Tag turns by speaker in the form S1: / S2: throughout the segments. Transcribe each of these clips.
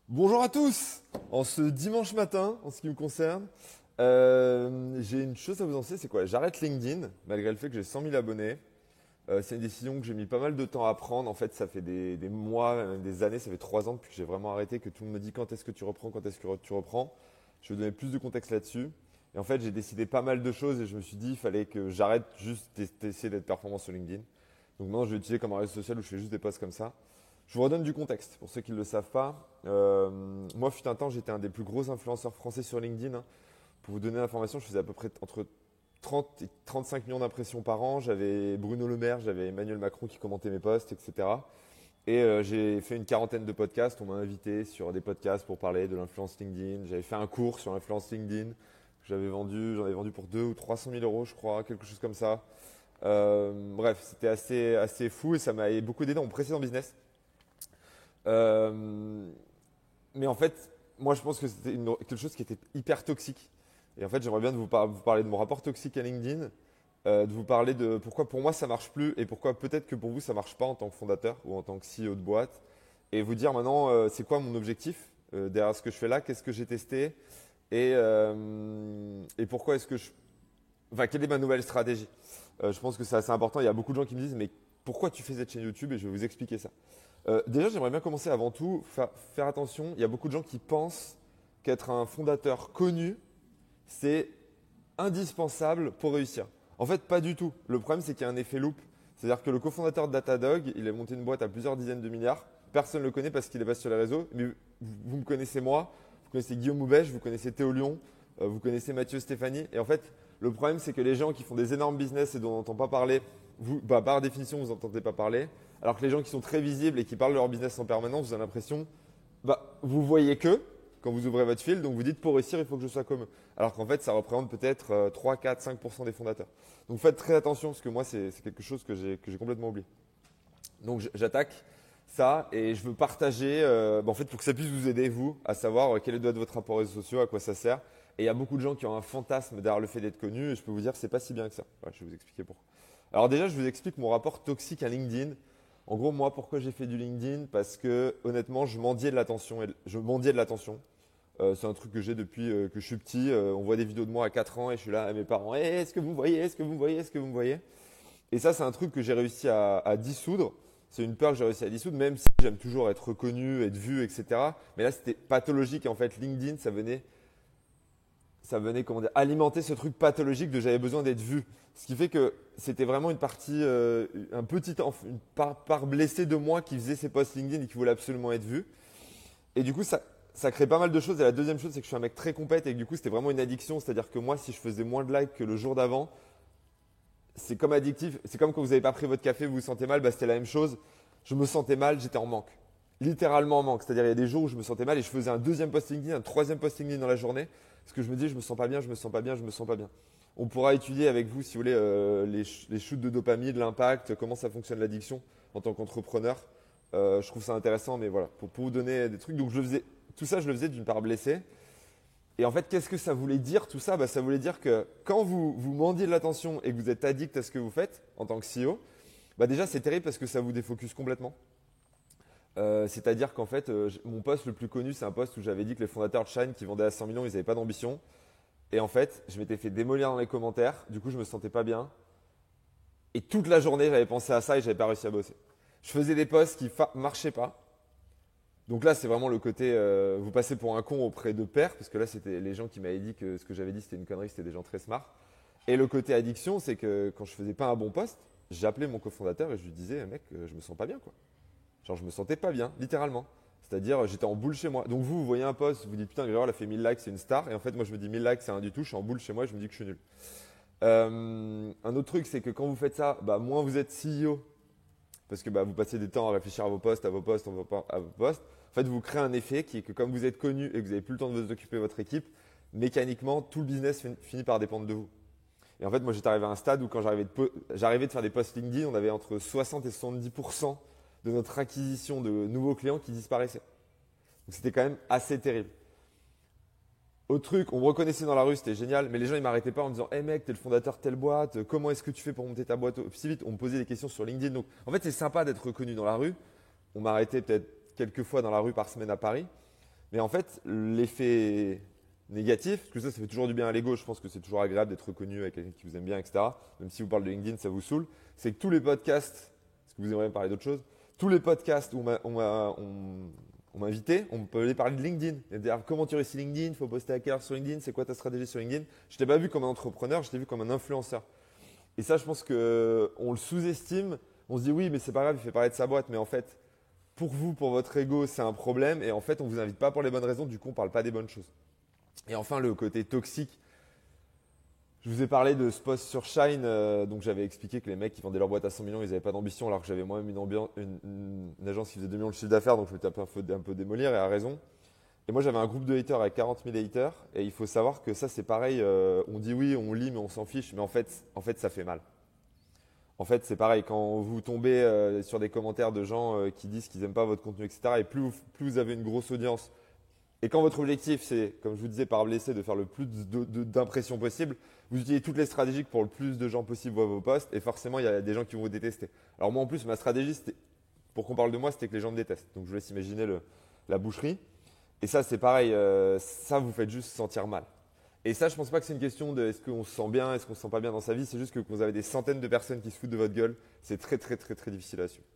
S1: Bonjour à tous! En ce dimanche matin, en ce qui me concerne, j'ai une chose à vous annoncer, c'est quoi? J'arrête LinkedIn, malgré le fait que j'ai 100 000 abonnés. C'est une décision que j'ai mis pas mal de temps à prendre. En fait, ça fait des mois, même des années, ça fait 3 ans depuis que j'ai vraiment arrêté, que tout le monde me dit quand est-ce que tu reprends, quand est-ce que tu reprends. Je vais donner plus de contexte là-dessus. Et en fait, j'ai décidé pas mal de choses et je me suis dit, il fallait que j'arrête juste d'essayer d'être performant sur LinkedIn. Donc maintenant, je vais utiliser comme un réseau social où je fais juste des posts comme ça. Je vous redonne du contexte pour ceux qui ne le savent pas. Moi, fut un temps, j'étais un des plus gros influenceurs français sur LinkedIn. Pour vous donner l'information, je faisais à peu près entre 30 et 35 millions d'impressions par an. J'avais Bruno Le Maire, j'avais Emmanuel Macron qui commentait mes posts, etc. Et j'ai fait une quarantaine de podcasts. On m'a invité sur des podcasts pour parler de l'influence LinkedIn. J'avais fait un cours sur l'influence LinkedIn. J'en avais vendu pour 200 ou 300 000 euros, je crois, quelque chose comme ça. Bref, c'était assez fou et ça m'a beaucoup aidé dans mon précédent business. Euh, mais en fait, moi je pense que c'était quelque chose qui était hyper toxique. Et en fait, j'aimerais bien vous parler de mon rapport toxique à LinkedIn, de vous parler de pourquoi pour moi ça marche plus et pourquoi peut-être que pour vous ça marche pas en tant que fondateur ou en tant que CEO de boîte. Et vous dire maintenant c'est quoi mon objectif derrière ce que je fais là, qu'est-ce que j'ai testé et pourquoi est-ce que je. Enfin, quelle est ma nouvelle stratégie. Je pense que c'est assez important. Il y a beaucoup de gens qui me disent mais pourquoi tu fais cette chaîne YouTube et je vais vous expliquer ça. Déjà, j'aimerais bien commencer avant tout, faire attention. Il y a beaucoup de gens qui pensent qu'être un fondateur connu, c'est indispensable pour réussir. En fait, pas du tout. Le problème, c'est qu'il y a un effet loop. C'est-à-dire que le cofondateur de Datadog, il a monté une boîte à plusieurs dizaines de milliards. Personne ne le connaît parce qu'il est pas sur les réseaux. Mais vous me connaissez moi, vous connaissez Guillaume Houbèche, vous connaissez Théo Lyon, vous connaissez Mathieu Stéphanie. Et en fait, le problème, c'est que les gens qui font des énormes business et dont on n'entend pas parler, par définition, vous n'entendez pas parler. Alors que les gens qui sont très visibles et qui parlent de leur business en permanence, vous avez l'impression, vous voyez que quand vous ouvrez votre fil, donc vous dites pour réussir, il faut que je sois comme eux. Alors qu'en fait, ça représente peut-être 3, 4, 5% des fondateurs. Donc faites très attention, parce que moi, c'est quelque chose que j'ai complètement oublié. Donc j'attaque ça et je veux partager, en fait, pour que ça puisse vous aider, vous, à savoir quel doit être votre rapport aux réseaux sociaux, à quoi ça sert. Et il y a beaucoup de gens qui ont un fantasme derrière le fait d'être connu, et je peux vous dire que c'est pas si bien que ça. Voilà, je vais vous expliquer pourquoi. Alors déjà, je vous explique mon rapport toxique à LinkedIn. En gros, moi, pourquoi j'ai fait du LinkedIn? Parce que honnêtement, je mendiais de l'attention. Je mendiais de l'attention. C'est un truc que j'ai depuis que je suis petit. On voit des vidéos de moi à 4 ans et je suis là à mes parents. Est-ce que vous me voyez? Est-ce que vous me voyez? Est-ce que vous me voyez? Et ça, c'est un truc que j'ai réussi à dissoudre. C'est une peur que j'ai réussi à dissoudre, même si j'aime toujours être reconnu, être vu, etc. Mais là, c'était pathologique. Et en fait, LinkedIn, ça venait comment dire, alimenter ce truc pathologique de j'avais besoin d'être vu. Ce qui fait que c'était vraiment une partie, une part blessée de moi qui faisait ces posts LinkedIn et qui voulait absolument être vu. Et du coup, ça crée pas mal de choses. Et la deuxième chose, c'est que je suis un mec très compète et que du coup, c'était vraiment une addiction. C'est-à-dire que moi, si je faisais moins de likes que le jour d'avant, c'est comme addictif. C'est comme quand vous n'avez pas pris votre café, vous vous sentez mal, c'était la même chose. Je me sentais mal, j'étais en manque. Littéralement en manque. C'est-à-dire, il y a des jours où je me sentais mal et je faisais un deuxième post LinkedIn, un troisième post LinkedIn dans la journée. Parce que je me dis, je me sens pas bien, je me sens pas bien, je me sens pas bien. On pourra étudier avec vous, si vous voulez, les shoots de dopamine, l'impact, comment ça fonctionne l'addiction en tant qu'entrepreneur. Je trouve ça intéressant, mais voilà, pour vous donner des trucs. Donc, tout ça, je le faisais d'une part blessé. Et en fait, qu'est-ce que ça voulait dire tout ça? Ça voulait dire que quand vous mendiez de l'attention et que vous êtes addict à ce que vous faites en tant que CEO, déjà c'est terrible parce que ça vous défocus complètement. C'est-à-dire qu'en fait, mon poste le plus connu, c'est un poste où j'avais dit que les fondateurs de Shine qui vendaient à 100 millions, ils n'avaient pas d'ambition. Et en fait, je m'étais fait démolir dans les commentaires. Du coup, je me sentais pas bien. Et toute la journée, j'avais pensé à ça et j'avais pas réussi à bosser. Je faisais des posts qui marchaient pas. Donc là, c'est vraiment le côté, vous passez pour un con auprès de pairs, parce que là, c'était les gens qui m'avaient dit que ce que j'avais dit, c'était une connerie, c'était des gens très smart. Et le côté addiction, c'est que quand je faisais pas un bon poste, j'appelais mon cofondateur et je lui disais, mec, je me sens pas bien, quoi. Genre, je me sentais pas bien, littéralement. C'est-à-dire, j'étais en boule chez moi. Donc vous voyez un post, vous dites, putain, Grégoire, elle a fait 1000 likes, c'est une star. Et en fait, moi, je me dis 1000 likes, c'est rien du tout, je suis en boule chez moi et je me dis que je suis nul. Un autre truc, c'est que quand vous faites ça, moins vous êtes CEO, parce que vous passez du temps à réfléchir à vos postes, à vos postes, à vos postes. En fait, vous créez un effet qui est que comme vous êtes connu et que vous n'avez plus le temps de vous occuper de votre équipe, mécaniquement, tout le business finit par dépendre de vous. Et en fait, moi, j'étais arrivé à un stade où quand j'arrivais de faire des posts LinkedIn, on avait entre 60 et 70% de notre acquisition de nouveaux clients qui disparaissaient. Donc, c'était quand même assez terrible. Autre truc, on me reconnaissait dans la rue, c'était génial, mais les gens ils m'arrêtaient pas en me disant hey mec, t'es le fondateur de telle boîte, comment est-ce que tu fais pour monter ta boîte aussi vite? On me posait des questions sur LinkedIn. Donc en fait, c'est sympa d'être reconnu dans la rue. On m'arrêtait peut-être quelques fois dans la rue par semaine à Paris. Mais en fait, l'effet négatif, parce que ça fait toujours du bien à l'ego, je pense que c'est toujours agréable d'être reconnu avec quelqu'un qui vous aime bien, etc. Même si vous parlez de LinkedIn, ça vous saoule. C'est que tous les podcasts, est-ce que vous aimeriez me parler d'autre chose? Tous les podcasts où on m'a invité, on peut aller parler de LinkedIn. Et dire comment tu réussis LinkedIn, il faut poster à quelle heure sur LinkedIn, c'est quoi ta stratégie sur LinkedIn. Je ne t'ai pas vu comme un entrepreneur, je t'ai vu comme un influenceur. Et ça, je pense qu'on le sous-estime. On se dit oui, mais c'est pas grave, il fait parler de sa boîte. Mais en fait, pour vous, pour votre ego, c'est un problème. Et en fait, on ne vous invite pas pour les bonnes raisons. Du coup, on ne parle pas des bonnes choses. Et enfin, le côté toxique. Je vous ai parlé de ce post sur Shine. Donc, j'avais expliqué que les mecs qui vendaient leur boîte à 100 millions, ils n'avaient pas d'ambition. Alors que j'avais moi-même une agence qui faisait 2 millions de chiffre d'affaires. Donc, je me tapais un peu démolir et à raison. Et moi, j'avais un groupe de haters avec 40 000 haters. Et il faut savoir que ça, c'est pareil. On dit oui, on lit, mais on s'en fiche. Mais en fait, ça fait mal. En fait, c'est pareil. Quand vous tombez sur des commentaires de gens qui disent qu'ils n'aiment pas votre contenu, etc. Et plus vous avez une grosse audience, et quand votre objectif, c'est, comme je vous disais, par blessé, de faire le plus d'impressions possible, vous utilisez toutes les stratégies pour le plus de gens possible voient vos posts. Et forcément, il y a des gens qui vont vous détester. Alors moi, en plus, ma stratégie, pour qu'on parle de moi, c'était que les gens me détestent. Donc, je vous laisse imaginer la boucherie. Et ça, c'est pareil. Ça, vous faites juste se sentir mal. Et ça, je ne pense pas que c'est une question de est-ce qu'on se sent bien, est-ce qu'on ne se sent pas bien dans sa vie. C'est juste que quand vous avez des centaines de personnes qui se foutent de votre gueule, c'est très, très, très, très difficile à suivre.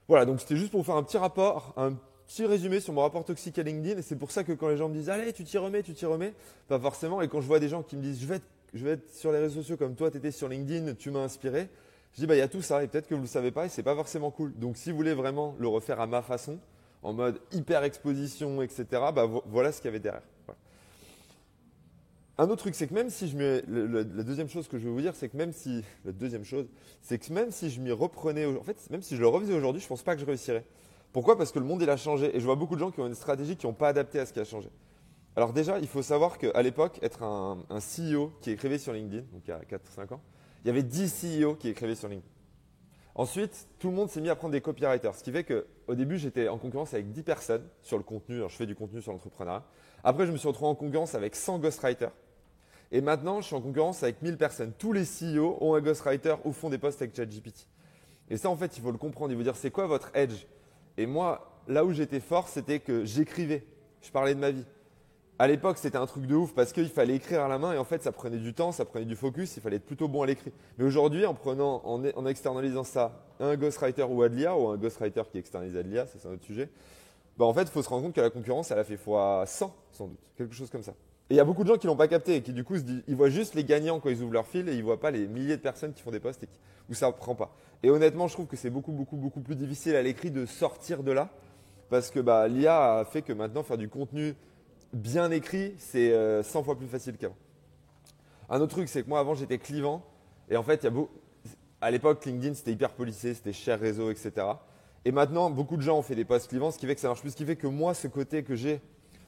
S1: Voilà, donc c'était juste pour vous faire un petit rapport, un petit résumé sur mon rapport toxique à LinkedIn. Et c'est pour ça que quand les gens me disent allez, tu t'y remets, pas forcément. Et quand je vois des gens qui me disent je vais être sur les réseaux sociaux comme toi, tu étais sur LinkedIn, tu m'as inspiré, je dis bah il y a tout ça et peut-être que vous ne le savez pas et c'est pas forcément cool. Donc si vous voulez vraiment le refaire à ma façon, en mode hyper exposition, etc., bah voilà ce qu'il y avait derrière. Voilà. Un autre truc, c'est que même si je mets. La deuxième chose que je vais vous dire, c'est que même si. La deuxième chose, c'est que même si je m'y reprenais. En fait, même si je le refaisais aujourd'hui, je ne pense pas que je réussirais. Pourquoi? Parce que le monde, il a changé. Et je vois beaucoup de gens qui ont une stratégie qui n'ont pas adapté à ce qui a changé. Alors, déjà, il faut savoir qu'à l'époque, être un CEO qui écrivait sur LinkedIn, donc il y a 4-5 ans, il y avait 10 CEO qui écrivaient sur LinkedIn. Ensuite, tout le monde s'est mis à prendre des copywriters. Ce qui fait qu'au début, j'étais en concurrence avec 10 personnes sur le contenu. Alors, je fais du contenu sur l'entrepreneuriat. Après, je me suis retrouvé en concurrence avec 100 ghostwriters. Et maintenant, je suis en concurrence avec 1000 personnes. Tous les CEO ont un ghostwriter ou font des posts avec ChatGPT. Et ça, en fait, il faut le comprendre. Il faut dire, c'est quoi votre edge? Et moi, là où j'étais fort, c'était que j'écrivais. Je parlais de ma vie. À l'époque, c'était un truc de ouf parce qu'il fallait écrire à la main et en fait, ça prenait du temps, ça prenait du focus. Il fallait être plutôt bon à l'écrit. Mais aujourd'hui, en externalisant ça à un ghostwriter ou à de l'IA, ou un ghostwriter qui externalise à de l'IA, ça c'est un autre sujet, bah en fait, il faut se rendre compte que la concurrence, elle a fait fois 100 sans doute. Quelque chose comme ça. Et il y a beaucoup de gens qui ne l'ont pas capté et qui du coup ils voient juste les gagnants quand ils ouvrent leur fil et ils ne voient pas les milliers de personnes qui font des posts où ça ne prend pas. Et honnêtement, je trouve que c'est beaucoup, beaucoup, beaucoup plus difficile à l'écrit de sortir de là parce que l'IA a fait que maintenant faire du contenu bien écrit, c'est 100 fois plus facile qu'avant. Un autre truc, c'est que moi avant j'étais clivant et en fait, à l'époque, LinkedIn c'était hyper policé, c'était cher réseau, etc. Et maintenant, beaucoup de gens ont fait des posts clivants, ce qui fait que ça marche plus, ce qui fait que moi, ce côté que j'ai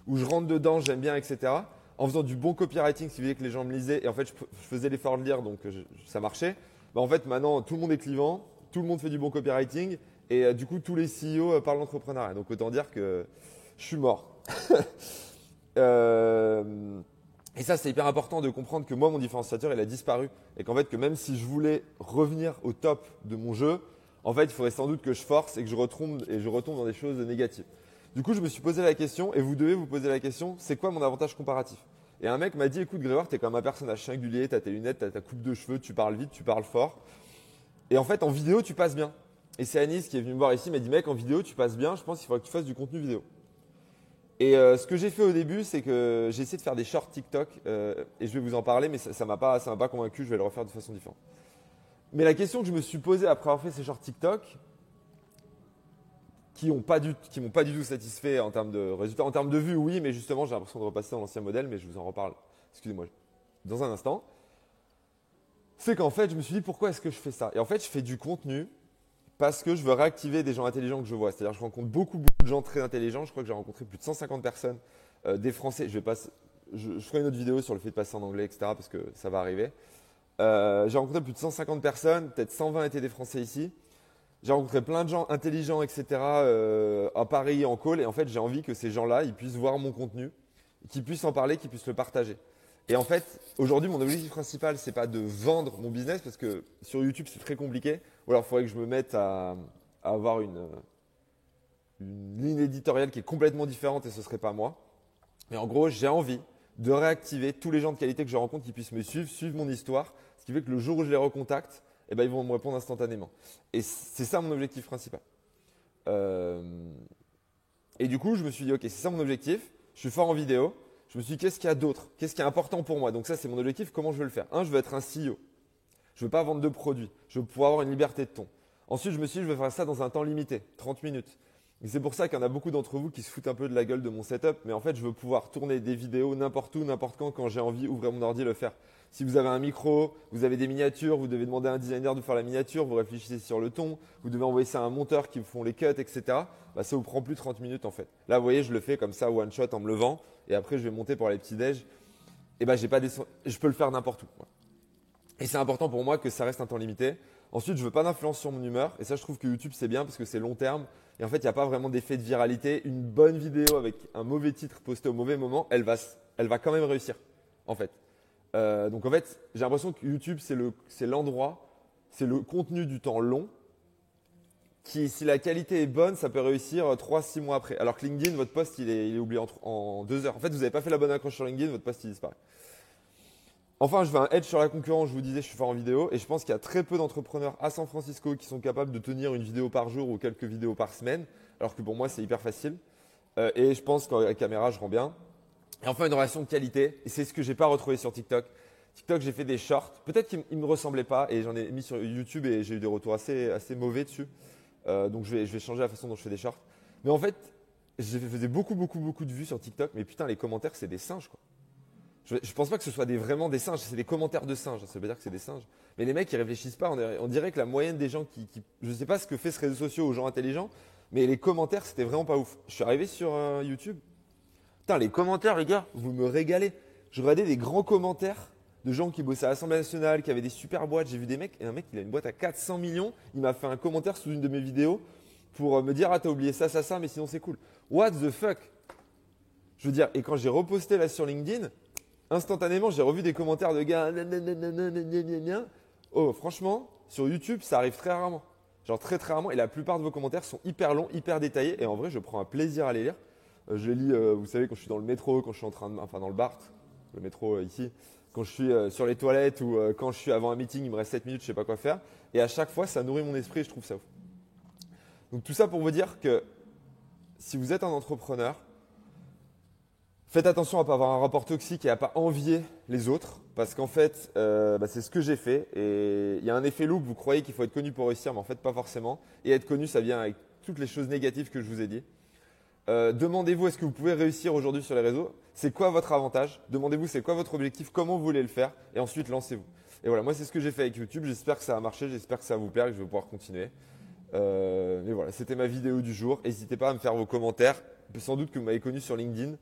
S1: où je rentre dedans, j'aime bien, etc. En faisant du bon copywriting, ce qui faisait que les gens me lisaient, et en fait, je faisais l'effort de lire, donc ça marchait. Bah, en fait, maintenant, tout le monde est clivant, tout le monde fait du bon copywriting, et du coup, tous les CEO parlent d'entrepreneuriat. Donc, autant dire que je suis mort. Et ça, c'est hyper important de comprendre que moi, mon différenciateur, il a disparu. Et qu'en fait, que même si je voulais revenir au top de mon jeu, en fait, il faudrait sans doute que je force et que je retombe dans des choses négatives. Du coup, je me suis posé la question, et vous devez vous poser la question, c'est quoi mon avantage comparatif? Et un mec m'a dit, écoute Grégoire, tu es comme un personnage singulier, tu as tes lunettes, tu as ta coupe de cheveux, tu parles vite, tu parles fort. Et en fait, en vidéo, tu passes bien. Et c'est Anis qui est venu me voir ici, m'a dit, mec, en vidéo, tu passes bien, je pense qu'il faudrait que tu fasses du contenu vidéo. Et ce que j'ai fait au début, c'est que j'ai essayé de faire des shorts TikTok, et je vais vous en parler, mais ça m'a pas convaincu, je vais le refaire de façon différente. Mais la question que je me suis posée après avoir fait ces shorts TikTok, qui m'ont pas du tout satisfait en termes de résultats. En termes de vues, oui, mais justement, j'ai l'impression de repasser dans l'ancien modèle, mais je vous en reparle, excusez-moi, dans un instant. C'est qu'en fait, je me suis dit, pourquoi est-ce que je fais ça? Et en fait, je fais du contenu parce que je veux réactiver des gens intelligents que je vois. C'est-à-dire, je rencontre beaucoup, beaucoup de gens très intelligents. Je crois que j'ai rencontré plus de 150 personnes, des Français. Je ferai une autre vidéo sur le fait de passer en anglais, etc., parce que ça va arriver. J'ai rencontré plus de 150 personnes, peut-être 120 étaient des Français ici. J'ai rencontré plein de gens intelligents, etc., à Paris, en call. Et en fait, j'ai envie que ces gens-là, ils puissent voir mon contenu, qu'ils puissent en parler, qu'ils puissent le partager. Et en fait, aujourd'hui, mon objectif principal, c'est pas de vendre mon business parce que sur YouTube, c'est très compliqué. Ou alors, il faudrait que je me mette à avoir une ligne éditoriale qui est complètement différente et ce ne serait pas moi. Mais en gros, j'ai envie de réactiver tous les gens de qualité que je rencontre qui puissent me suivre, suivre mon histoire, ce qui fait que le jour où je les recontacte, eh ben, ils vont me répondre instantanément. Et c'est ça mon objectif principal. Et du coup, je me suis dit, ok, c'est ça mon objectif, je suis fort en vidéo, je me suis dit, qu'est-ce qu'il y a d'autre? Qu'est-ce qui est important pour moi? Donc ça, c'est mon objectif, comment je veux le faire? Un, je veux être un CEO. Je ne veux pas vendre de produits, je veux pouvoir avoir une liberté de ton. Ensuite, je me suis dit, je veux faire ça dans un temps limité, 30 minutes. Et c'est pour ça qu'il y en a beaucoup d'entre vous qui se foutent un peu de la gueule de mon setup, mais en fait, je veux pouvoir tourner des vidéos n'importe où, n'importe quand j'ai envie, ouvrir mon ordi et le faire. Si vous avez un micro, vous avez des miniatures, vous devez demander à un designer de faire la miniature, vous réfléchissez sur le ton, vous devez envoyer ça à un monteur qui vous font les cuts, etc. Bah, ça vous prend plus de 30 minutes en fait. Là, vous voyez, je le fais comme ça, one shot en me levant, et après, je vais monter pour les petits déj. Et bah, je peux le faire n'importe où. Voilà. Et c'est important pour moi que ça reste un temps limité. Ensuite, je veux pas d'influence sur mon humeur. Et ça, je trouve que YouTube, c'est bien parce que c'est long terme. Et en fait, il n'y a pas vraiment d'effet de viralité. Une bonne vidéo avec un mauvais titre posté au mauvais moment, elle va quand même réussir, en fait. Donc, en fait, j'ai l'impression que YouTube, c'est l'endroit, c'est le contenu du temps long qui, si la qualité est bonne, ça peut réussir 3-6 mois après. Alors que LinkedIn, votre post, il est oublié en 2 heures. En fait, vous n'avez pas fait la bonne accroche sur LinkedIn, votre post, il disparaît. Enfin, je veux un edge sur la concurrence. Je vous disais, je suis fort en vidéo et je pense qu'il y a très peu d'entrepreneurs à San Francisco qui sont capables de tenir une vidéo par jour ou quelques vidéos par semaine, alors que pour moi, c'est hyper facile. Et je pense qu'avec la caméra, je rends bien. Et enfin, une relation de qualité. Et c'est ce que j'ai pas retrouvé sur TikTok. TikTok, j'ai fait des shorts. Peut-être qu'ils ne me ressemblaient pas et j'en ai mis sur YouTube et j'ai eu des retours assez mauvais dessus. Donc, je vais changer la façon dont je fais des shorts. Mais en fait, je faisais beaucoup de vues sur TikTok. Mais putain, les commentaires, c'est des singes, quoi. Je pense pas que ce soit vraiment des singes, c'est des commentaires de singes, ça veut dire que c'est des singes. Mais les mecs, ils réfléchissent pas, on dirait que la moyenne des gens je sais pas ce que fait ce réseau social aux gens intelligents, mais les commentaires, c'était vraiment pas ouf. Je suis arrivé sur YouTube. Putain, les commentaires, les gars, vous me régalez. Je regardais des grands commentaires de gens qui bossaient à l'Assemblée nationale, qui avaient des super boîtes. J'ai vu des mecs, et un mec, il a une boîte à 400 millions, il m'a fait un commentaire sous une de mes vidéos pour me dire, ah, t'as oublié ça, mais sinon c'est cool. What the fuck? Je veux dire, et quand j'ai reposté là sur LinkedIn, instantanément, j'ai revu des commentaires de gars. Oh, franchement, sur YouTube, ça arrive très rarement. Genre très rarement. Et la plupart de vos commentaires sont hyper longs, hyper détaillés. Et en vrai, je prends un plaisir à les lire. Je les lis, vous savez, quand je suis dans le métro, quand je suis enfin dans le BART, le métro ici, quand je suis sur les toilettes ou quand je suis avant un meeting, il me reste 7 minutes, je ne sais pas quoi faire. Et à chaque fois, ça nourrit mon esprit et je trouve ça ouf. Donc tout ça pour vous dire que si vous êtes un entrepreneur, faites attention à ne pas avoir un rapport toxique et à ne pas envier les autres, parce qu'en fait, c'est ce que j'ai fait. Et il y a un effet loop, vous croyez qu'il faut être connu pour réussir, mais en fait, pas forcément. Et être connu, ça vient avec toutes les choses négatives que je vous ai dit. Demandez-vous, est-ce que vous pouvez réussir aujourd'hui sur les réseaux? C'est quoi votre avantage? Demandez-vous, c'est quoi votre objectif? Comment vous voulez le faire? Et ensuite, lancez-vous. Et voilà, moi, c'est ce que j'ai fait avec YouTube. J'espère que ça a marché, j'espère que ça va vous plaire et que je vais pouvoir continuer. Mais voilà, c'était ma vidéo du jour. N'hésitez pas à me faire vos commentaires. Sans doute que vous m'avez connu sur LinkedIn.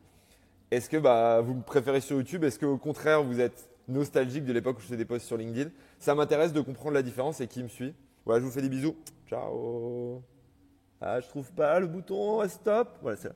S1: Est-ce que vous me préférez sur YouTube? Est-ce qu'au contraire, vous êtes nostalgique de l'époque où je faisais des posts sur LinkedIn? Ça m'intéresse de comprendre la différence et qui me suit. Voilà, je vous fais des bisous. Ciao. Ah, je trouve pas le bouton stop. Voilà, c'est là.